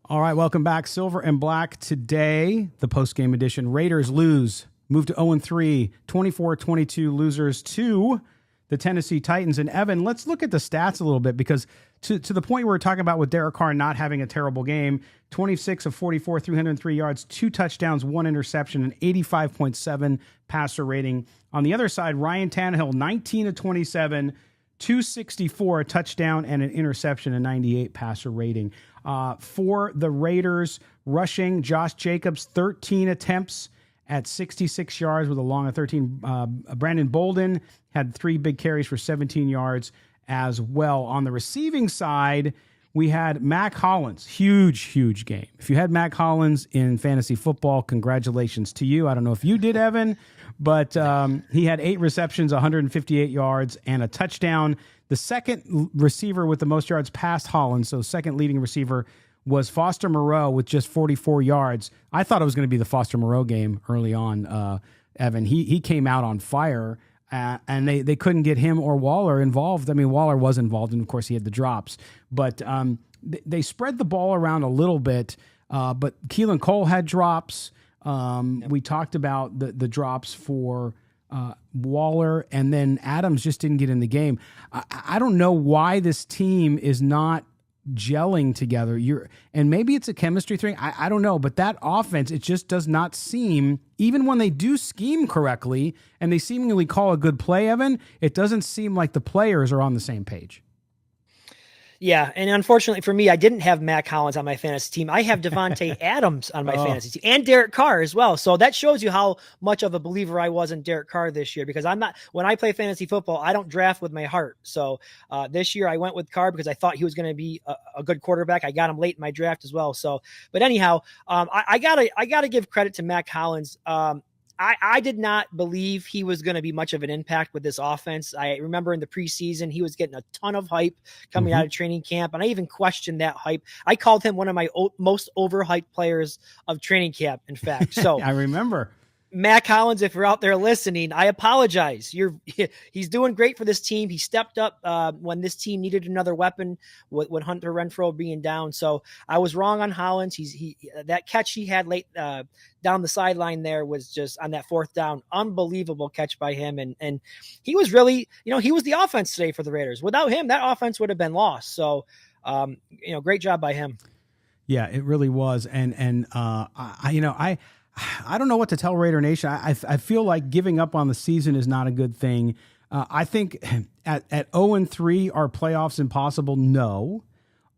All right, welcome back. Silver and Black today, the post-game edition. Raiders lose, move to 0-3, 24-22 losers to the Tennessee Titans. And Evan, let's look at the stats a little bit, because to the point where we're talking about with Derek Carr not having a terrible game, 26 of 44, 303 yards, 2 touchdowns, 1 interception, an 85.7 passer rating. On the other side, Ryan Tannehill, 19 of 27, 264, a touchdown and an interception, a 98 passer rating. For the Raiders, rushing, Josh Jacobs, 13 attempts at 66 yards with a long of 13. Brandon Bolden had 3 big carries for 17 yards as well. On the receiving side, we had Mac Hollins. Huge game. If you had Mac Hollins in fantasy football, congratulations to you. I don't know if you did, Evan, but he had 8 receptions, 158 yards, and a touchdown. The second receiver with the most yards past Hollins, so second leading receiver, was Foster Moreau with just 44 yards. I thought it was going to be the Foster Moreau game early on, Evan. He came out on fire, and they couldn't get him or Waller involved. I mean, Waller was involved, and of course he had the drops. But they spread the ball around a little bit, but Keelan Cole had drops. We talked about the drops for Waller, and then Adams just didn't get in the game. I don't know why this team is not gelling together. And maybe it's a chemistry thing. I don't know, but that offense, it just does not seem, even when they do scheme correctly and they seemingly call a good play, Evan, it doesn't seem like the players are on the same page. Yeah, and unfortunately for me, I didn't have Mac Hollins on my fantasy team. I have Devontae Adams on my fantasy team, and Derek Carr as well. So that shows you how much of a believer I was in Derek Carr this year, because when I play fantasy football, I don't draft with my heart. So this year I went with Carr because I thought he was going to be a good quarterback. I got him late in my draft as well. So, but anyhow, I gotta give credit to Mac Hollins. I did not believe he was going to be much of an impact with this offense. I remember in the preseason, he was getting a ton of hype coming out of training camp, and I even questioned that hype. I called him one of my most overhyped players of training camp, in fact. So I remember. Mac Hollins, if you're out there listening, I apologize. He's doing great for this team. He stepped up when this team needed another weapon with Hunter Renfrow being down. So I was wrong on Hollins. That catch he had late down the sideline there was just on that 4th down, unbelievable catch by him. And he was really, he was the offense today for the Raiders. Without him, that offense would have been lost. So, great job by him. Yeah, it really was. And I don't know what to tell Raider Nation. I feel like giving up on the season is not a good thing. I think at 0-3, are playoffs impossible? No.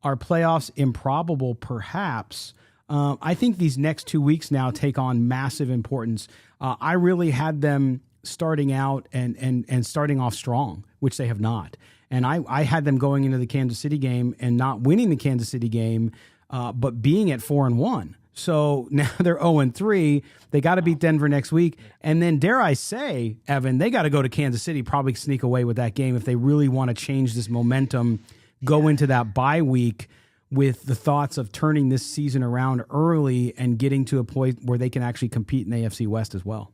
Are playoffs improbable? Perhaps. I think these next 2 weeks now take on massive importance. I really had them starting out and starting off strong, which they have not. And I had them going into the Kansas City game and not winning the Kansas City game, but being at 4-1. So now they're 0-3. They got to beat Denver next week. And then, dare I say, Evan, they got to go to Kansas City, probably sneak away with that game if they really want to change this momentum, go into that bye week with the thoughts of turning this season around early and getting to a point where they can actually compete in the AFC West as well.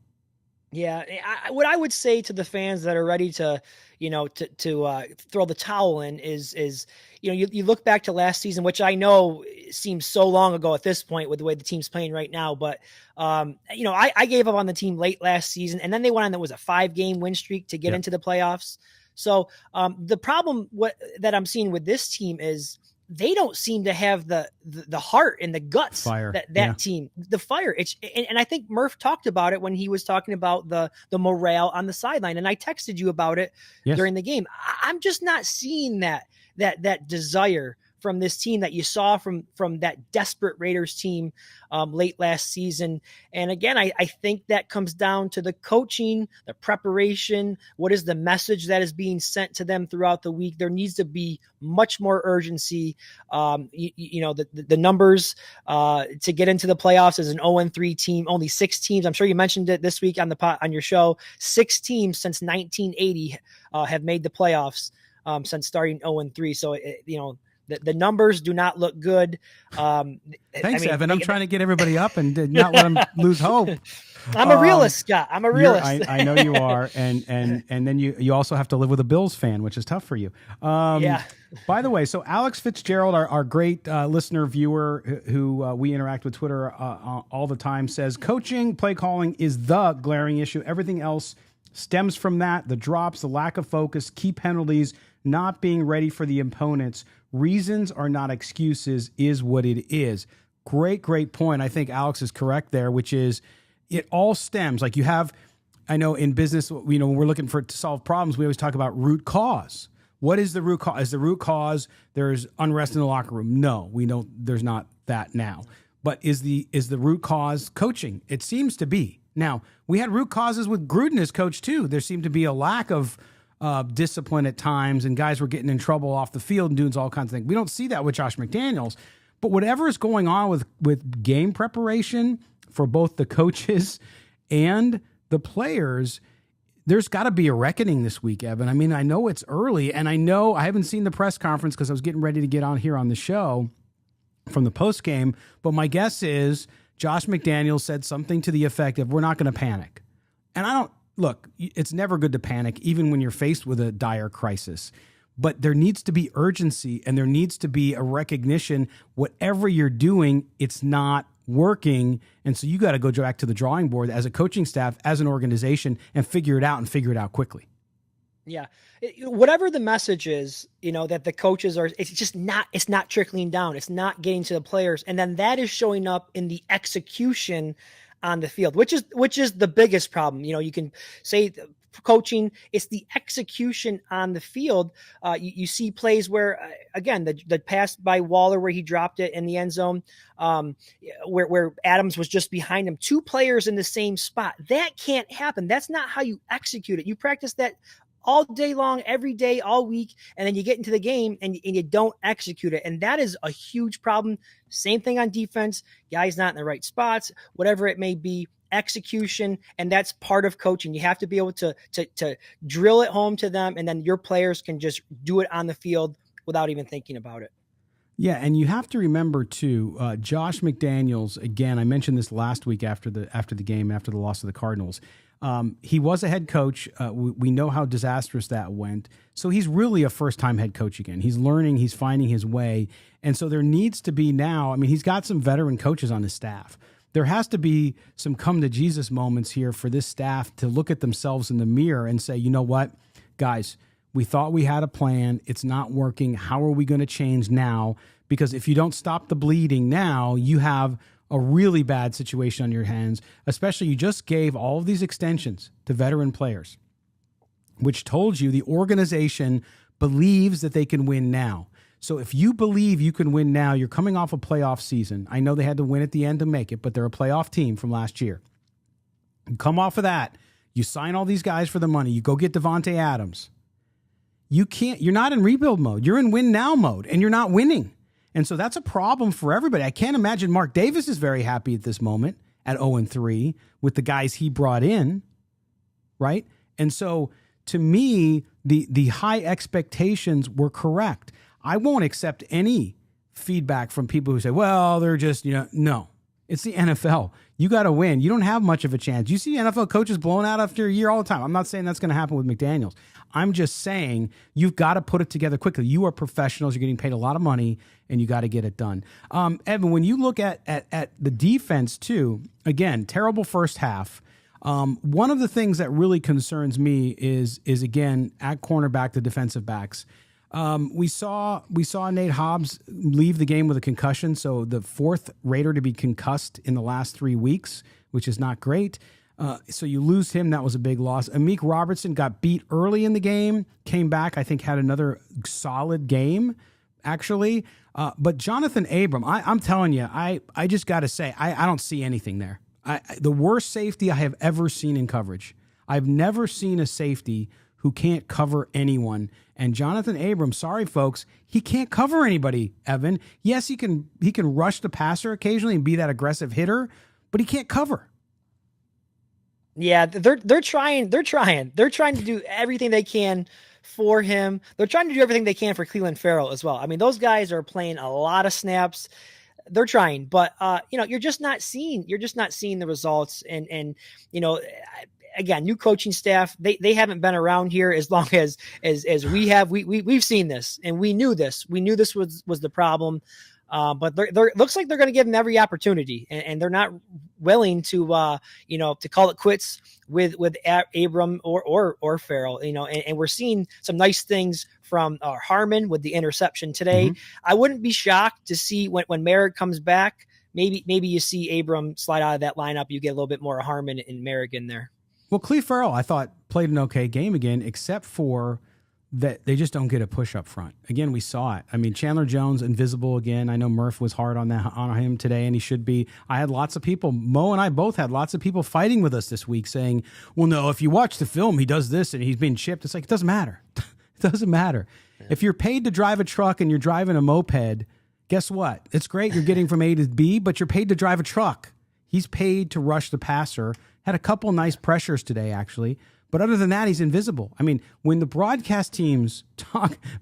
Yeah, what I would say to the fans that are ready to, throw the towel in is you look back to last season, which I know seems so long ago at this point with the way the team's playing right now. But, I gave up on the team late last season, and then they went on, that was a 5-game win streak to get into the playoffs. So the problem that I'm seeing with this team is they don't seem to have the heart and the guts that team, the fire. And I think Murf talked about it when he was talking about the morale on the sideline. And I texted you about it during the game. I'm just not seeing that desire from this team that you saw from that desperate Raiders team late last season. And again, I think that comes down to the coaching, the preparation. What is the message that is being sent to them throughout the week? There needs to be much more urgency. The numbers to get into the playoffs as an 0-3 team, only 6 teams. I'm sure you mentioned it this week on your show. 6 teams since 1980 have made the playoffs since starting 0-3. So, the numbers do not look good. Thanks, Evan. I'm trying to get everybody up and not let them lose hope. I'm a realist, Scott. I'm a realist. I know you are. And then you also have to live with a Bills fan, which is tough for you. Yeah. By the way, so Alex Fitzgerald, our great listener viewer who we interact with Twitter all the time, says coaching, play calling is the glaring issue. Everything else stems from that. The drops, the lack of focus, key penalties, not being ready for the opponents. Reasons are not excuses is what it is. Great point. I think Alex is correct there, which is it all stems. Like I know in business, when we're looking to solve problems, we always talk about root cause. What is the root cause? Is the root cause there's unrest in the locker room? No, we don't. There's not that now. But is the root cause coaching? It seems to be. Now, we had root causes with Gruden as coach too. There seemed to be a lack of discipline at times, and guys were getting in trouble off the field and doing all kinds of things. We don't see that with Josh McDaniels. But whatever is going on with game preparation for both the coaches and the players, there's got to be a reckoning this week, Evan. I mean, I know it's early, and I know I haven't seen the press conference because I was getting ready to get on here on the show from the post game. But my guess is Josh McDaniels said something to the effect of, we're not going to panic. And I don't, look, it's never good to panic, even when you're faced with a dire crisis. But there needs to be urgency, and there needs to be a recognition, whatever you're doing, it's not working. And so you got to go back to the drawing board as a coaching staff, as an organization, and figure it out quickly. Yeah. Whatever the message is, that the coaches are, it's not trickling down. It's not getting to the players. And then that is showing up in the execution on the field, which is the biggest problem. You can say coaching, it's the execution on the field. You see plays where, again, the pass by Waller where he dropped it in the end zone, where Adams was just behind him, 2 players in the same spot. That can't happen. That's not how you execute it. You practice that all day long, every day, all week, and then you get into the game and you don't execute it. And that is a huge problem. Same thing on defense. Guys not in the right spots, whatever it may be. Execution, and that's part of coaching. You have to be able to drill it home to them, and then your players can just do it on the field without even thinking about it. Yeah, and you have to remember too, Josh McDaniels. Again, I mentioned this last week after the game, after the loss of the Cardinals. He was a head coach. We know how disastrous that went. So he's really a first-time head coach again. He's learning. He's finding his way, and so there needs to be now. I mean, he's got some veteran coaches on his staff. There has to be some come to Jesus moments here for this staff to look at themselves in the mirror and say, you know what, guys, we thought we had a plan. It's not working. How are we going to change now? Because if you don't stop the bleeding now, you have a really bad situation on your hands, especially you just gave all of these extensions to veteran players, which told you the organization believes that they can win now. So if you believe you can win now, you're coming off a playoff season. I know they had to win at the end to make it, but they're a playoff team from last year. You come off of that. You sign all these guys for the money. You go get Devontae Adams. You're not in rebuild mode. You're in win now mode, and you're not winning. And so that's a problem for everybody. I can't imagine Mark Davis is very happy at this moment at 0-3 with the guys he brought in, right? And so to me, the high expectations were correct. I won't accept any feedback from people who say, well, they're just, no. It's the NFL. You got to win. You don't have much of a chance. You see NFL coaches blown out after a year all the time. I'm not saying that's going to happen with McDaniels. I'm just saying you've got to put it together quickly. You are professionals. You're getting paid a lot of money, and you got to get it done. Evan, when you look at the defense, too, again, terrible first half. One of the things that really concerns me is again, at cornerback, the defensive backs. We saw Nate Hobbs leave the game with a concussion, so the 4th Raider to be concussed in the last 3 weeks, which is not great. So you lose him. That was a big loss. Amik Robertson got beat early in the game, came back, I think had another solid game, actually. But Jonathan Abram, I'm telling you, I just got to say, I don't see anything there. The worst safety I have ever seen in coverage. I've never seen a safety who can't cover anyone. And Jonathan Abram, sorry folks, he can't cover anybody, Evan. Yes, he can rush the passer occasionally and be that aggressive hitter, but he can't cover. Yeah, they're trying to do everything they can for him. They're trying to do everything they can for Cleveland Farrell as well. I mean, those guys are playing a lot of snaps. They're trying, but you're just not seeing the results. And again, new coaching staff, they haven't been around here as long as we have. We've seen this, and we knew this. We knew this was the problem. But they're looks like they're going to give him every opportunity, and they're not willing to to call it quits with Abram or Farrell. And we're seeing some nice things from Harmon with the interception today. Mm-hmm. I wouldn't be shocked to see when Merrick comes back. Maybe you see Abram slide out of that lineup. You get a little bit more Harmon and Merrick in there. Well, Cleve Farrell, I thought, played an okay game again, except for that they just don't get a push up front. Again, we saw it. I mean, Chandler Jones, invisible again. I know Murf was hard on him today, and he should be. I had lots of people, Mo and I both had lots of people fighting with us this week saying, well, no, if you watch the film, he does this and he's been chipped. It's like, it doesn't matter. It doesn't matter. Yeah. If you're paid to drive a truck and you're driving a moped, guess what? It's great you're getting from A to B, but you're paid to drive a truck. He's paid to rush the passer. Had a couple nice pressures today, actually. But other than that, he's invisible. I mean, when the broadcast teams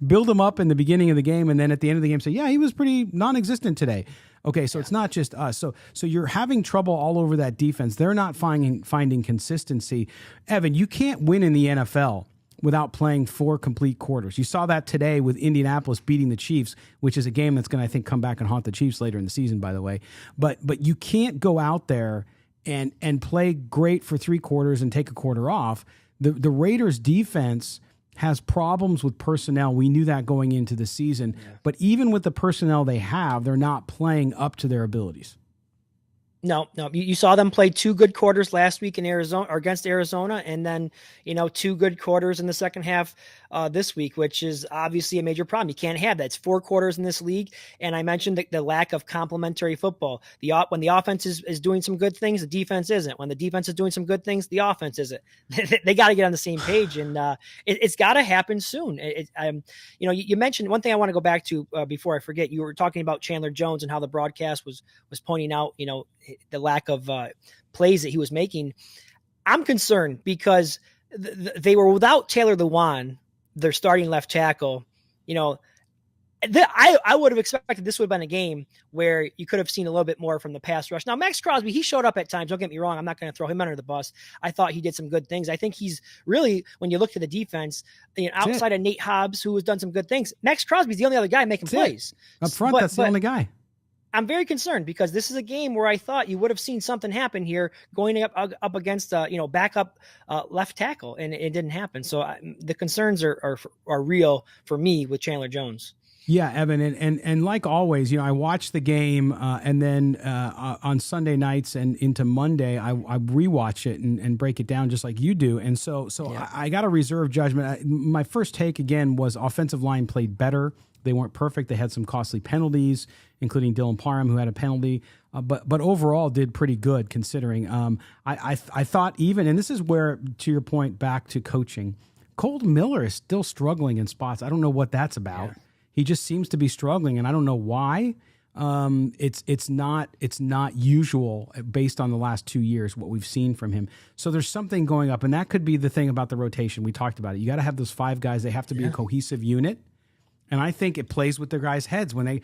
build him up in the beginning of the game and then at the end of the game say, yeah, he was pretty non-existent today. Okay, so it's not just us. So you're having trouble all over that defense. They're not finding consistency. Evan, you can't win in the NFL without playing 4 complete quarters. You saw that today with Indianapolis beating the Chiefs, which is a game that's going to, I think, come back and haunt the Chiefs later in the season, by the way. But you can't go out there and play great for 3 quarters and take a quarter off. The Raiders defense has problems with personnel. We knew that going into the season. Yeah. But even with the personnel they have, they're not playing up to their abilities. No. You saw them play 2 good quarters last week in Arizona or against Arizona, and then 2 good quarters in the second half this week, which is obviously a major problem. You can't have that. It's 4 quarters in this league, and I mentioned the lack of complementary football. When the offense is doing some good things, the defense isn't. When the defense is doing some good things, the offense isn't. They got to get on the same page, and it's got to happen soon. You mentioned one thing I want to go back to before I forget. You were talking about Chandler Jones and how the broadcast was pointing out, the lack of plays that he was making. I'm concerned because they were without Taylor Lewan, their starting left tackle. I would have expected this would have been a game where you could have seen a little bit more from the pass rush. Now, Max Crosby, he showed up at times. Don't get me wrong. I'm not going to throw him under the bus. I thought he did some good things. I think he's really, when you look to the defense, outside of Nate Hobbs, who has done some good things, Max Crosby's the only other guy making plays. Up front, that's the only guy. I'm very concerned because this is a game where I thought you would have seen something happen here going up against backup left tackle, and it didn't happen. So the concerns are real for me with Chandler Jones. Yeah, Evan, and like always, I watch the game and then on Sunday nights and into Monday, I rewatch it and break it down just like you do. And so yeah. I got to reserve judgment. My first take again was offensive line played better. They weren't perfect. They had some costly penalties, including Dylan Parham, who had a penalty, but overall did pretty good considering. I thought even, and this is where, to your point, back to coaching, Colton Miller is still struggling in spots. I don't know what that's about. Yeah. He just seems to be struggling, and I don't know why. It's not usual based on the last 2 years what we've seen from him. So there's something going up, and that could be the thing about the rotation. We talked about it. You got to have those 5 guys. They have to be a cohesive unit. And I think it plays with their guys' heads when they,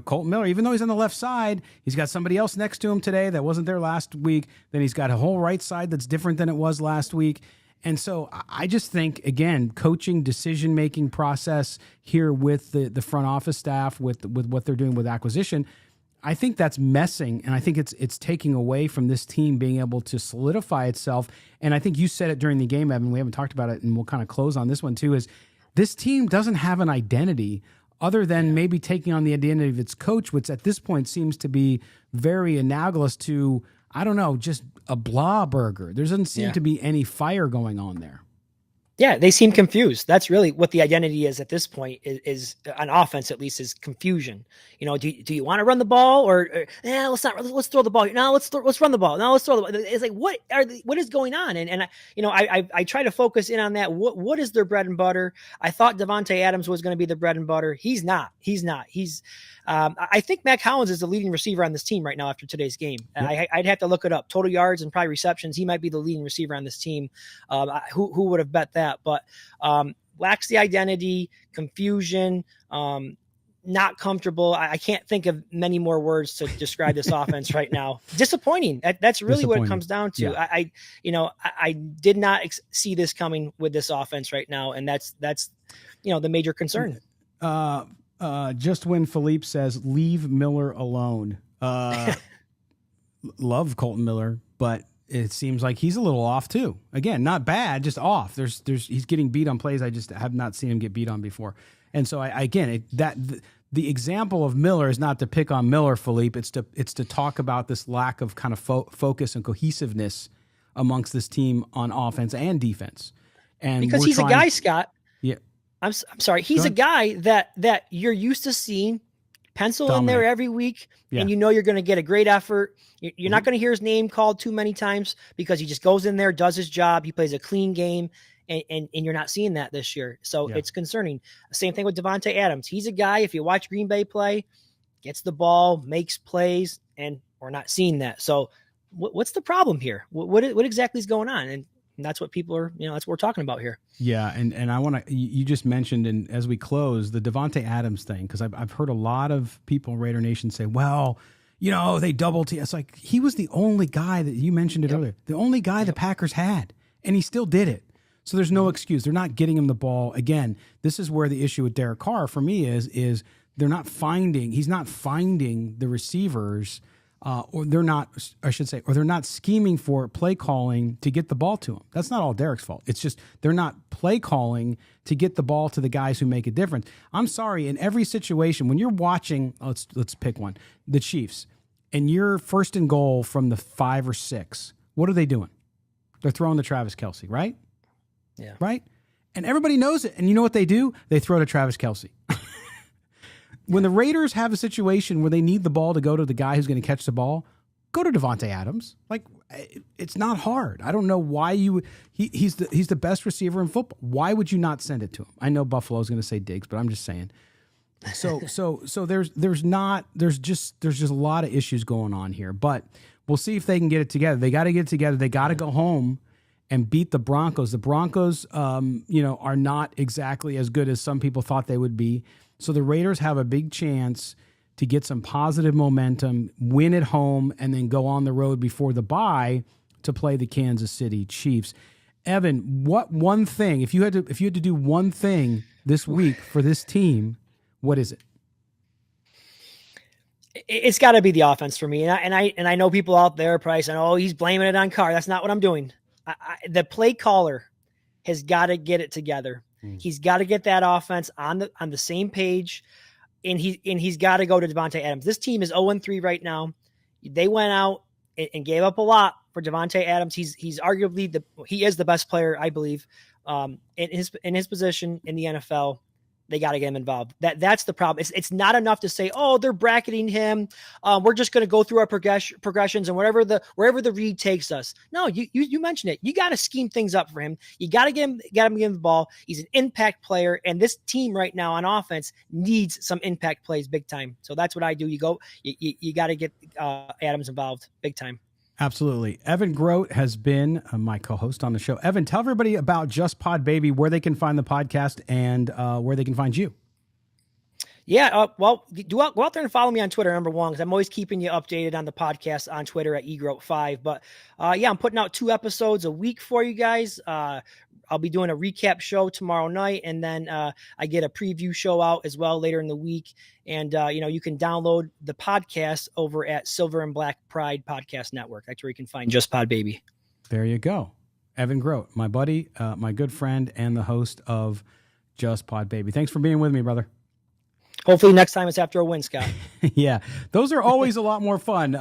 Colton Miller, even though he's on the left side, he's got somebody else next to him today that wasn't there last week. Then he's got a whole right side that's different than it was last week. And so I just think, again, coaching, decision-making process here with the front office staff, with what they're doing with acquisition, I think that's messing, and I think it's taking away from this team being able to solidify itself. And I think you said it during the game, Evan. We haven't talked about it, and we'll kind of close on this one too, is this team doesn't have an identity other than maybe taking on the identity of its coach, which at this point seems to be very analogous to, I don't know, just a blah burger. There doesn't seem to be any fire going on there. Yeah, they seem confused. That's really what the identity is at this point, is on offense, at least, is confusion. Do you want to run the ball or let's throw the ball. No, let's run the ball. No, let's throw the ball. It's like, what is going on? And I try to focus in on that. What is their bread and butter? I thought Devontae Adams was going to be the bread and butter. He's not. I think Mac Hollins is the leading receiver on this team right now after today's game. Yep. I'd have to look it up. Total yards and probably receptions. He might be the leading receiver on this team. Who would have bet that? But lacks the identity, confusion, not comfortable. I can't think of many more words to describe this offense right now. Disappointing. That's really what it comes down to. Yeah. I did not see this coming with this offense right now, and that's the major concern. Just when Philippe says, leave Miller alone. Love Colton Miller, but it seems like he's a little off too. Again, not bad, just off. He's getting beat on plays I just have not seen him get beat on before. And so the example of Miller is not to pick on Miller, Philippe. It's to talk about this lack of kind of focus and cohesiveness amongst this team on offense and defense. And because he's a guy, Scott. Yeah. I'm sorry. He's a guy that you're used to seeing pencil in there every week, and you know you're going to get a great effort. You're not going to hear his name called too many times because he just goes in there, does his job. He plays a clean game, and you're not seeing that this year. So it's concerning. Same thing with Davante Adams. He's a guy, if you watch Green Bay play, gets the ball, makes plays, and we're not seeing that. So what's the problem here? What exactly is going on? And that's what people are, that's what we're talking about here. Yeah. And I want to, you just mentioned, and as we close, the Davante Adams thing, because I've heard a lot of people in Raider Nation say, well, they double team. It's like, he was the only guy that you mentioned it earlier, the only guy the Packers had, and he still did it. So there's no excuse. They're not getting him the ball. Again, this is where the issue with Derek Carr for me is he's not finding the receivers, or they're not scheming for play calling to get the ball to him. That's not all Derek's fault. It's just they're not play calling to get the ball to the guys who make a difference. I'm sorry, in every situation, when you're watching, let's pick one, the Chiefs, and you're first and goal from the 5 or 6, what are they doing? They're throwing to Travis Kelce, right? Yeah. Right? And everybody knows it. And you know what they do? They throw to Travis Kelce. When the Raiders have a situation where they need the ball to go to the guy who's going to catch the ball, go to Davante Adams. Like, it's not hard. I don't know why he's the best receiver in football. Why would you not send it to him? I know Buffalo's going to say Diggs, but I'm just saying. So there's just a lot of issues going on here, but we'll see if they can get it together. They got to get it together. They got to go home and beat the Broncos. The Broncos, are not exactly as good as some people thought they would be. So the Raiders have a big chance to get some positive momentum, win at home, and then go on the road before the bye to play the Kansas City Chiefs. Evan, what one thing, if you had to do one thing this week for this team, what is it? It's got to be the offense for me. And I know people out there probably saying, "Oh, he's blaming it on Carr." That's not what I'm doing. The play caller has got to get it together. He's got to get that offense on the same page, and he's got to go to Davante Adams. This team is 0-3 right now. They went out and gave up a lot for Davante Adams. He's arguably he is the best player, I believe, in his position in the NFL. They got to get him involved. That's the problem. It's not enough to say, oh, they're bracketing him. We're just going to go through our progressions and wherever the read takes us. No, you mentioned it. You got to scheme things up for him. You got to get him the ball. He's an impact player, and this team right now on offense needs some impact plays big time. So that's what I do. You got to get Adams involved big time. Absolutely. Evan Groat has been my co-host on the show. Evan, tell everybody about Just Pod Baby, where they can find the podcast and where they can find you. Yeah, well, go out there and follow me on Twitter, number one, because I'm always keeping you updated on the podcast on Twitter at eGroat5. But I'm putting out 2 episodes a week for you guys. I'll be doing a recap show tomorrow night, and then I get a preview show out as well later in the week. And, you can download the podcast over at Silver and Black Pride Podcast Network. That's where you can find Just Pod Baby. There you go. Evan Groat, my buddy, my good friend, and the host of Just Pod Baby. Thanks for being with me, brother. Hopefully next time it's after a win, Scott. Yeah, those are always a lot more fun.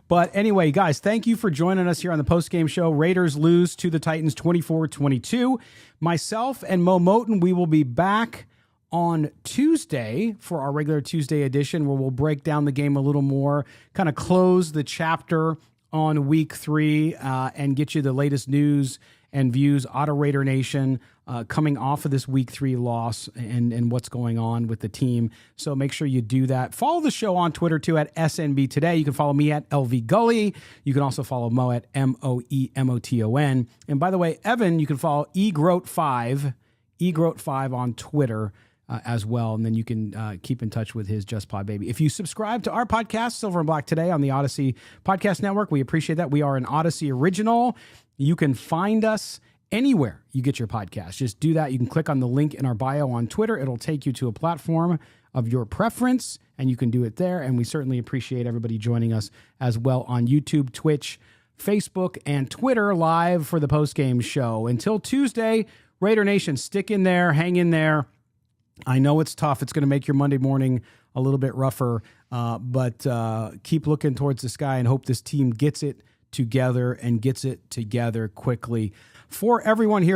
But anyway, guys, thank you for joining us here on the Postgame Show. Raiders lose to the Titans 24-22. Myself and Mo Moten, we will be back on Tuesday for our regular Tuesday edition, where we'll break down the game a little more, kind of close the chapter on week 3 and get you the latest news and views out of Raider Nation coming off of this week 3 loss and what's going on with the team. So make sure you do that. Follow the show on Twitter too at SNB Today. You can follow me at LV Gully. You can also follow Mo at MOEMOTON. And by the way, Evan, you can follow eGroat5 on Twitter as well. And then you can keep in touch with his Just Pod Baby. If you subscribe to our podcast, Silver and Black Today, on the Odyssey Podcast Network, we appreciate that. We are an Odyssey original. You can find us anywhere you get your podcast. Just do that. You can click on the link in our bio on Twitter. It'll take you to a platform of your preference, and you can do it there. And we certainly appreciate everybody joining us as well on YouTube, Twitch, Facebook, and Twitter live for the Postgame Show. Until Tuesday, Raider Nation, stick in there, hang in there. I know it's tough. It's going to make your Monday morning a little bit rougher, but keep looking towards the sky and hope this team gets it together and gets it together quickly. For everyone here